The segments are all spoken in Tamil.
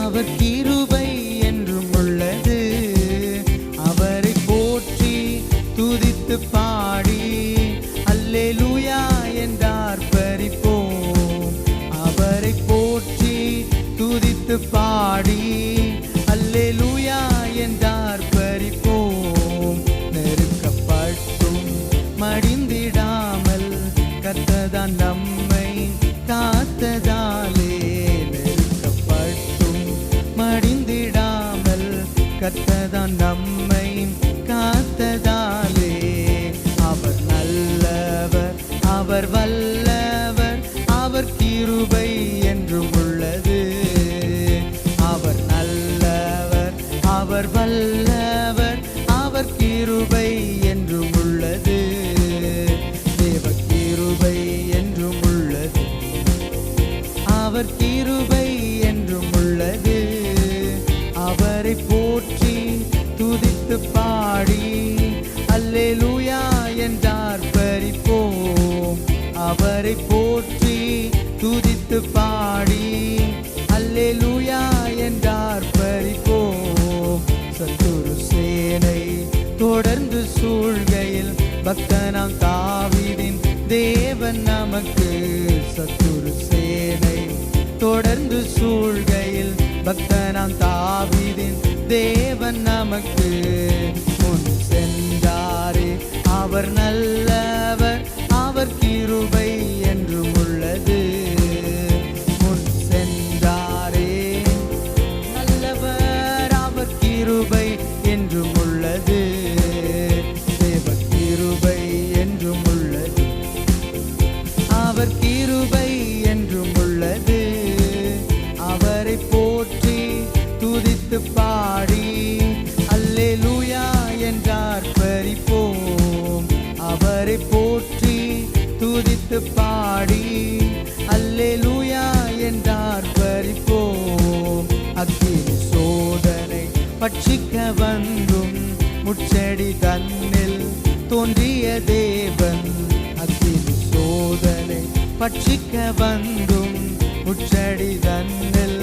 அவர் கிருபை என்றும் உள்ளது. அவரை போற்றி துதித்து பாடி அல்லேலூயா என்றார் பரிப்போம். அவரை போற்றி துதித்து பாடி அல்லேலூயா என்றார் பரிப்போம். நெருக்கப்பட்டும் மடிந்திடாமல் கர்த்தர்தான் நம்மை காத்ததாலே. நெருக்கப்பட்டும் மடிந்திடாமல் கர்த்தர்தான் நம்மை காத்ததாலே. அவர் நல்லவர், அவர் வல்லவர், அவர் கிருபை என்றும் உள்ளது. அவர் நல்லவர், அவர் வல்லவர், அவர் கிருபை என்றும் உள்ளது. தேவ கிருபை என்றும் உள்ளது, அவர் கிருபை என்றும் உள்ளது. அவரை போற்றி துதித்து பாடி அல்லேலூயா என்றார் பரிப்போம். அவரை போற்றி துதித்து பாடி அல்லேலூயா என்றார் பரிப்போம். சத்துரு சேனை தொடர்ந்து சூழ்கையில் பக்தனாம் தாவீதின் தேவன் நமக்கு. சத்துரு சேனை தொடர்ந்து சூழ்கையில் பக்தனாம் தாவீதின் தேவன் நமக்கு. முன் சென்றாரே அவர் நல்லவர், அவர் கிருபை என்றும் உள்ளது. முன் சென்றாரே நல்லவர், அவர் கிருபை என்றும் உள்ளது. தேவ கிருபை என்றும் உள்ளது, அவர் கிருபை என்றும் உள்ளது. அவரை போற்றி துதித்து பாடி அல்லேலூயா என்றார் பரிப்போம். அவரை போற்றி துதித்து பாடி அல்லேலூயா என்றார் பரிப்போம். அக்கினி சோதனை பட்சிக்க வந்தும் முச்செடி தன்னில் தோன்றிய தேவன். அக்கினி சோதனை பட்சிக்க வந்தும் முச்செடி தன்னில்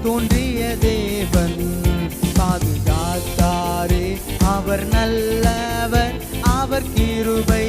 தோன்றிய தேவன். பாதுகாத்தாரே அவர் நல்லவர், அவர் கிருபை